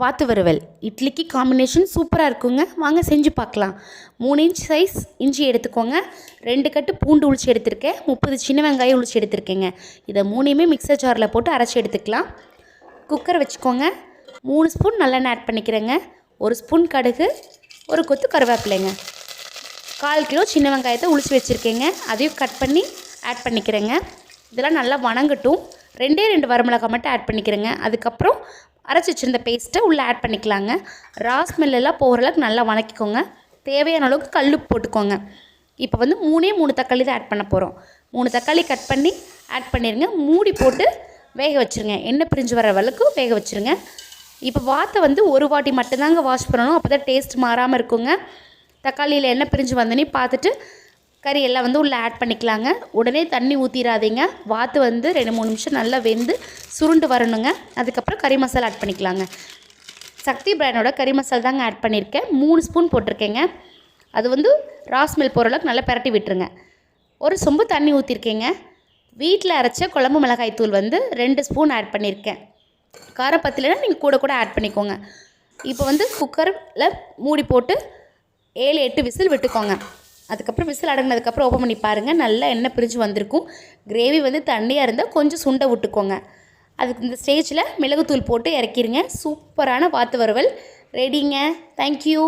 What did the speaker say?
வாத்து வறுவல் இட்லிக்கு காம்பினேஷன் சூப்பராக இருக்குங்க. வாங்க செஞ்சு பார்க்கலாம். 3 இன்ச் சைஸ் இஞ்சி எடுத்துக்கோங்க. 2 கட்டு பூண்டு உளிச்சு எடுத்திருக்கேன். 30 சின்ன வெங்காயம் உளிச்சு எடுத்திருக்கேங்க. இதை 3யுமே மிக்சர் ஜாரில் போட்டு அரைச்சி எடுத்துக்கலாம். குக்கர் வச்சுக்கோங்க. 3 ஸ்பூன் நல்லெண்ணெய் ஆட் பண்ணிக்கிறேங்க. 1 ஸ்பூன் கடுகு, 1 கொத்து கருவேப்பிலைங்க. 1/4 கிலோ சின்ன வெங்காயத்தை உளிச்சு வச்சுருக்கேங்க. அதையும் கட் பண்ணி ஆட் பண்ணிக்கிறேங்க. இதெல்லாம் நல்லா வணங்கட்டும். 2 வரமிளகாய் மட்டும் ஆட் பண்ணிக்கிறேங்க. அதுக்கப்புறம் அரைச்சி வச்சுருந்த பேஸ்ட்டை உள்ளே ஆட் பண்ணிக்கலாங்க. ரா ஸ்மெல்லாம் போகிற அளவுக்கு நல்லா வணக்கிக்கோங்க. தேவையான அளவுக்கு கல் போட்டுக்கோங்க. இப்போ வந்து 3 தக்காளி தான் ஆட் பண்ண போகிறோம். 3 தக்காளி கட் பண்ணி ஆட் பண்ணிடுங்க. மூடி போட்டு வேக வச்சுருங்க. எண்ணெய் பிரிஞ்சு வர அளவுக்கு வேக வச்சுருங்க. இப்போ வாத்தை வந்து ஒரு வாட்டி மட்டும்தாங்க வாஷ் பண்ணணும். அப்போ தான் டேஸ்ட் மாறாமல் இருக்குங்க. தக்காளியில் எண்ணெய் பிரிஞ்சு வந்தோன்னே பார்த்துட்டு கறி எல்லாம் வந்து உள்ளே ஆட் பண்ணிக்கலாங்க. உடனே தண்ணி ஊற்றிடாதீங்க. வாத்து வந்து 2-3 நிமிஷம் நல்லா வெந்து சுருண்டு வரணுங்க. அதுக்கப்புறம் கறி மசாலா ஆட் பண்ணிக்கலாங்க. சக்தி பிராண்டோட கறி மசாலா தாங்க ஆட் பண்ணியிருக்கேன். 3 ஸ்பூன் போட்டிருக்கேங்க. அது வந்து ரா ஸ்மெல் போகிற அளவுக்கு நல்லா பரட்டி விட்டுருங்க. ஒரு சொம்பு தண்ணி ஊற்றிருக்கேங்க. வீட்டில் அரைச்ச குழம்பு மிளகாய் தூள் வந்து 2 ஸ்பூன் ஆட் பண்ணியிருக்கேன். காரம் பத்தலைன்னா நீங்கள் கூட ஆட் பண்ணிக்கோங்க. இப்போ வந்து குக்கரில் மூடி போட்டு 7-8 விசில் விட்டுக்கோங்க. அதுக்கப்புறம் விசில் அடங்கினதுக்கப்புறம் ஓப்பன் பண்ணி பாருங்கள். நல்லா எண்ணெய் பிரிஞ்சு வந்திருக்கும். கிரேவி வந்து தண்ணியாக இருந்தால் கொஞ்சம் சுண்டை விட்டுக்கோங்க. அதுக்கு இந்த ஸ்டேஜில் மிளகுத்தூள் போட்டு இறக்கிடுங்க. சூப்பரான வாத்து வறுவல் ரெடிங்க. தேங்க்யூ.